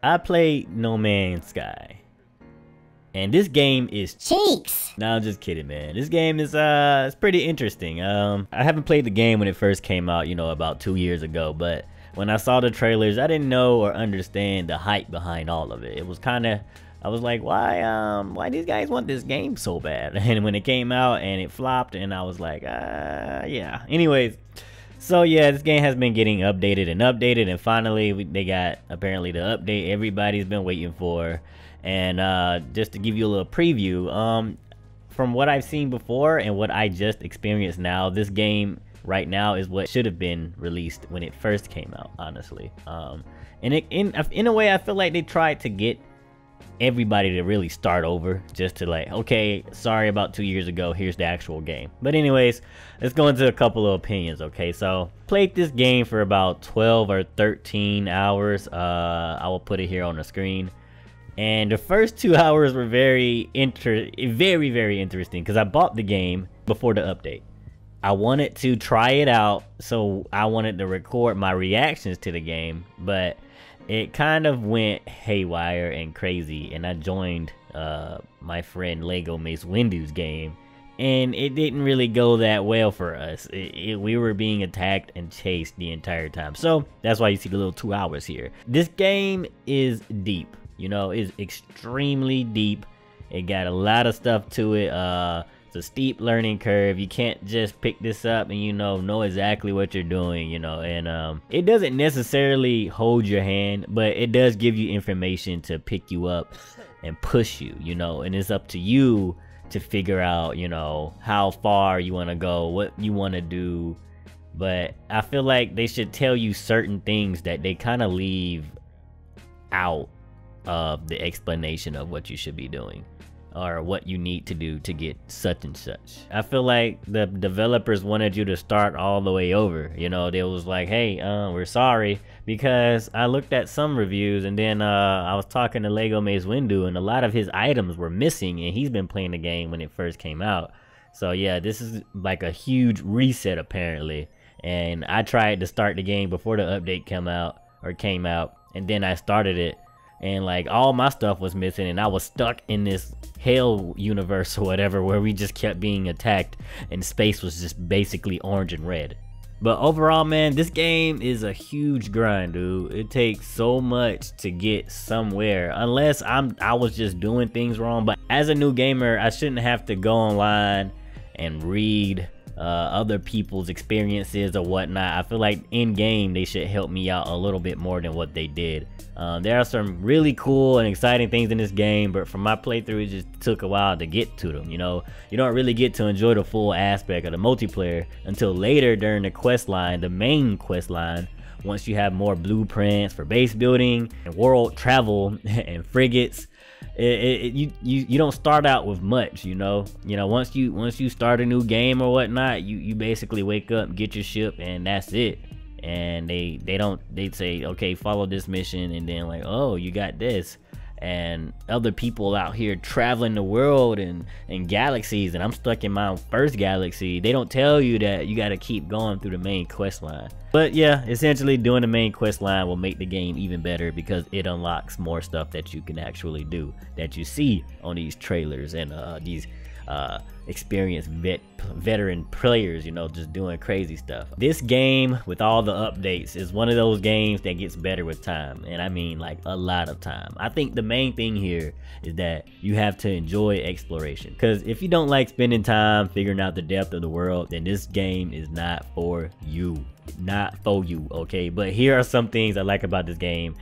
I played No Man's Sky, and this game is cheeks. No, I'm just kidding, man. This game is it's pretty interesting. I haven't played the game when it first came out, you know, about 2 years ago, but when I saw the trailers, I didn't know or understand the hype behind all of it. It was kind of, I was like, why these guys want this game so bad? And when it came out and it flopped, and I was like, yeah. Anyways, so yeah, this game has been getting updated, and finally they got apparently the update everybody's been waiting for. And just to give you a little preview, from what I've seen before and what I just experienced now, this game right now is what should have been released when it first came out, honestly. And in a way, I feel like they tried to get everybody to really start over, just to like, okay, sorry about 2 years ago, here's the actual game. But anyways, let's go into a couple of opinions. Okay, so played this game for about 12 or 13 hours. I will put it here on the screen. And the first 2 hours were very interesting, because I bought the game before the update. I wanted to try it out, so I wanted to record my reactions to the game, but it kind of went haywire and crazy, and I joined my friend Lego Mace Windu's game, and it didn't really go that well for us. We were being attacked and chased the entire time, so that's why you see the little 2 hours here. This game is deep, you know, is extremely deep. It got a lot of stuff to it. It's a steep learning curve. You can't just pick this up and, you know exactly what you're doing, you know. And it doesn't necessarily hold your hand, but it does give you information to pick you up and push you, you know. And it's up to you to figure out, you know, how far you want to go, what you want to do. But I feel like they should tell you certain things that they kind of leave out of the explanation of what you should be doing, or what you need to do to get such and such. I feel like the developers wanted you to start all the way over. You know, they was like, hey, we're sorry, because I looked at some reviews, and then I was talking to Lego Mace Windu, and a lot of his items were missing, and he's been playing the game when it first came out. So yeah, this is like a huge reset apparently. And I tried to start the game before the update came out, and then I started it, and like all my stuff was missing, and I was stuck in this hell universe or whatever, where we just kept being attacked and space was just basically orange and red. But overall, man, this game is a huge grind, dude. It takes so much to get somewhere, unless I was just doing things wrong. But as a new gamer, I shouldn't have to go online and read other people's experiences or whatnot. I feel like in game they should help me out a little bit more than what they did. There are some really cool and exciting things in this game, but from my playthrough, it just took a while to get to them. You know, you don't really get to enjoy the full aspect of the multiplayer until later during the quest line, the main quest line, once you have more blueprints for base building and world travel and frigates. You don't start out with much, you know. Once you start a new game or whatnot, you basically wake up, get your ship, and that's it. And they say, okay, follow this mission, and then like, oh, you got this. And other people out here traveling the world and galaxies, and I'm stuck in my first galaxy. They don't tell you that you got to keep going through the main quest line. But yeah, essentially doing the main quest line will make the game even better, because it unlocks more stuff that you can actually do, that you see on these trailers and these experienced veteran players, you know, just doing crazy stuff. This game, with all the updates, is one of those games that gets better with time, and I mean like a lot of time. I think the main thing here is that you have to enjoy exploration, because if you don't like spending time figuring out the depth of the world, then this game is not for you. Okay? But here are some things I like about this game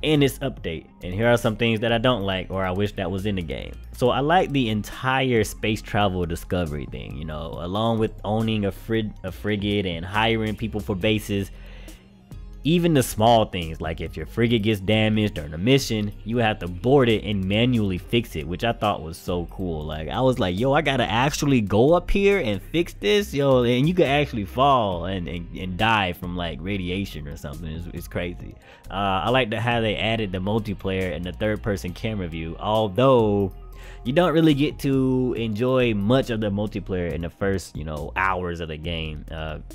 in this update, and here are some things that I don't like, or I wish that was in the game. So I like the entire space travel discovery thing, you know, along with owning a frigate and hiring people for bases. Even the small things, like if your frigate gets damaged during a mission, you have to board it and manually fix it, which I thought was so cool. Like, I was like, yo, I gotta actually go up here and fix this, yo, and you could actually fall and die from like radiation or something. It's crazy. I like how they added the multiplayer and the third-person camera view, although you don't really get to enjoy much of the multiplayer in the first, you know, hours of the game.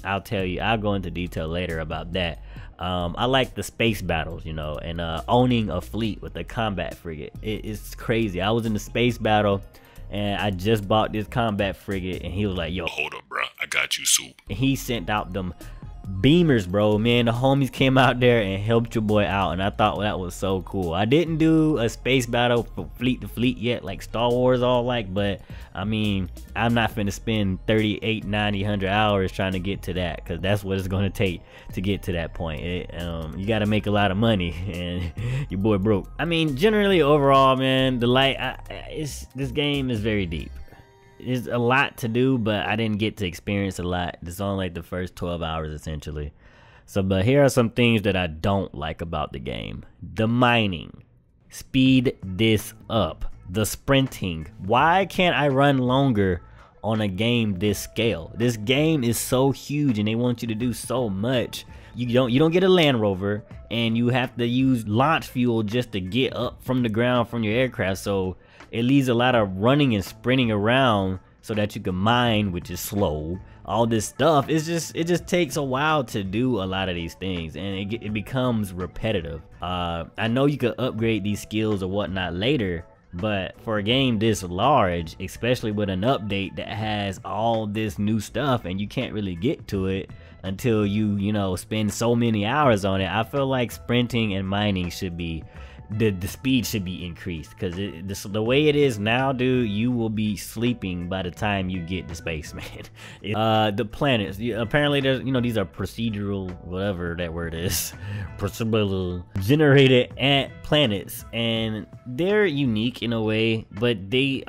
I'll tell you, I'll go into detail later about that. I like the space battles, you know, and owning a fleet with a combat frigate. It's crazy. I was in the space battle and I just bought this combat frigate and he was like, yo, hold up, bro, I got you, Soup. And he sent out them beamers, bro. Man, the homies came out there and helped your boy out, and I thought that was so cool. I didn't do a space battle for fleet to fleet yet, like Star Wars all like, but I mean, I'm not finna spend 38, 90, 100 hours trying to get to that, because that's what it's gonna take to get to that point. You gotta make a lot of money, and your boy broke. I mean, generally overall, man, this game is very deep. There's a lot to do, but I didn't get to experience a lot. It's only like the first 12 hours essentially. So, but here are some things that I don't like about the game. The mining. Speed this up. The sprinting. Why can't I run longer on a game this scale? This game is so huge and they want you to do so much. You don't get a Land Rover, and you have to use launch fuel just to get up from the ground from your aircraft. So it leaves a lot of running and sprinting around so that you can mine, which is slow. All this stuff, it just takes a while to do a lot of these things, and it becomes repetitive. I know you could upgrade these skills or whatnot later, but for a game this large, especially with an update that has all this new stuff and you can't really get to it until you know, spend so many hours on it, I feel like sprinting and mining should be, the speed should be increased, because the way it is now, dude, you will be sleeping by the time you get to space, man. The planets, apparently there's, you know, these are procedural, whatever that word is, procedural generated planets, and they're unique in a way, but they're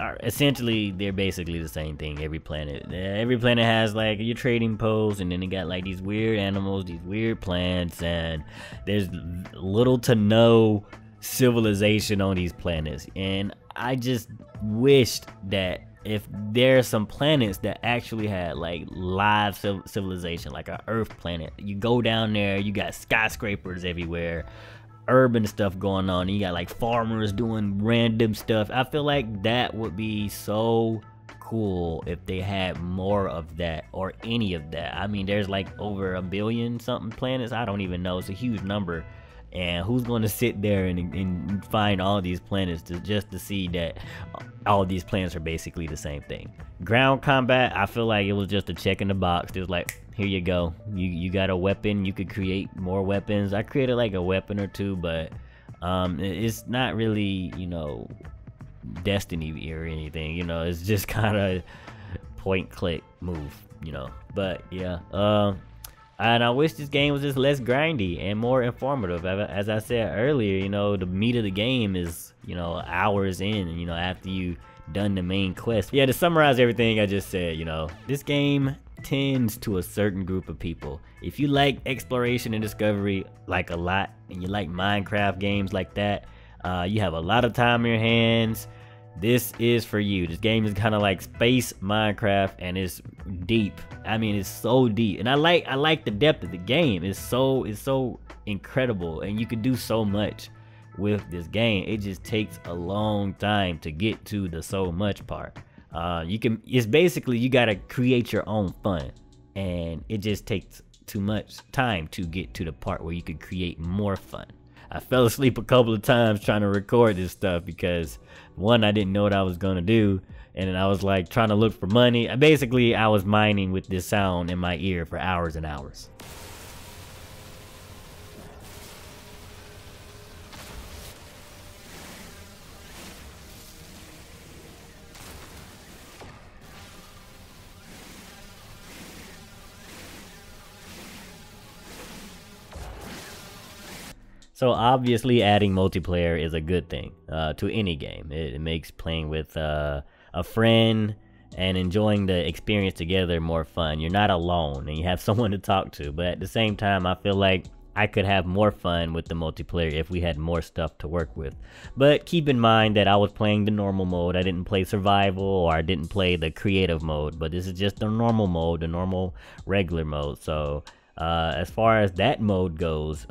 basically the same thing. Every planet has like your trading post, and then they got like these weird animals, these weird plants, and there's little to no civilization on these planets. And I just wished that if there's some planets that actually had like live civilization, like a Earth planet, you go down there, you got skyscrapers everywhere, urban stuff going on, and you got like farmers doing random stuff. I feel like that would be so cool if they had more of that, or any of that. I mean, there's like over 1 billion something planets. I don't even know, it's a huge number. And who's going to sit there and find all these planets just to see that all these planets are basically the same thing? Ground combat, I feel like it was just a check in the box. It was like, here you go, you got a weapon, you could create more weapons. I created like a weapon or two, but it's not really, you know, Destiny or anything, you know. It's just kind of point click move, you know. But yeah, and I wish this game was just less grindy and more informative. As I said earlier, you know, the meat of the game is, you know, hours in, you know, after you done the main quest. Yeah, to summarize everything I just said, you know, this game tends to a certain group of people. If you like exploration and discovery like a lot, and you like Minecraft games like that, you have a lot of time in your hands, this is for you. This game is kind of like space Minecraft, and it's deep. I mean, it's so deep, and I like the depth of the game. It's so incredible, and you can do so much with this game. It just takes a long time to get to the so much part. It's basically, you gotta create your own fun, and it just takes too much time to get to the part where you could create more fun. I fell asleep a couple of times trying to record this stuff because, one, I didn't know what I was gonna do, and then I was like trying to look for money. Basically, I was mining with this sound in my ear for hours and hours. So obviously adding multiplayer is a good thing to any game. It makes playing with a friend and enjoying the experience together more fun. You're not alone and you have someone to talk to, but at the same time, I feel like I could have more fun with the multiplayer if we had more stuff to work with. But keep in mind that I was playing the normal mode. I didn't play survival, or I didn't play the creative mode, but this is just the normal mode, the normal regular mode. So as far as that mode goes,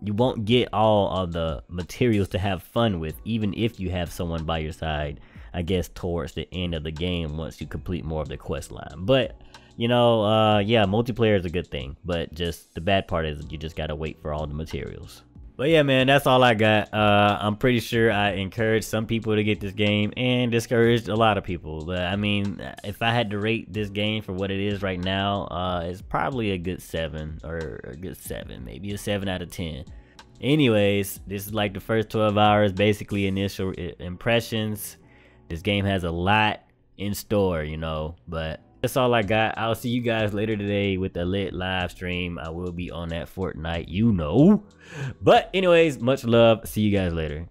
you won't get all of the materials to have fun with, even if you have someone by your side, I guess, towards the end of the game once you complete more of the quest line. But you know, yeah, multiplayer is a good thing, but just the bad part is you just gotta wait for all the materials. But yeah, man, that's all I got. I'm pretty sure I encouraged some people to get this game and discouraged a lot of people. But I mean, if I had to rate this game for what it is right now, it's probably a good 7 or a good 7, maybe a 7 out of 10. Anyways, this is like the first 12 hours, basically initial impressions. This game has a lot in store, you know, but that's all I got. I'll see you guys later today with a lit live stream. I will be on that Fortnite, you know. But anyways, much love. See you guys later.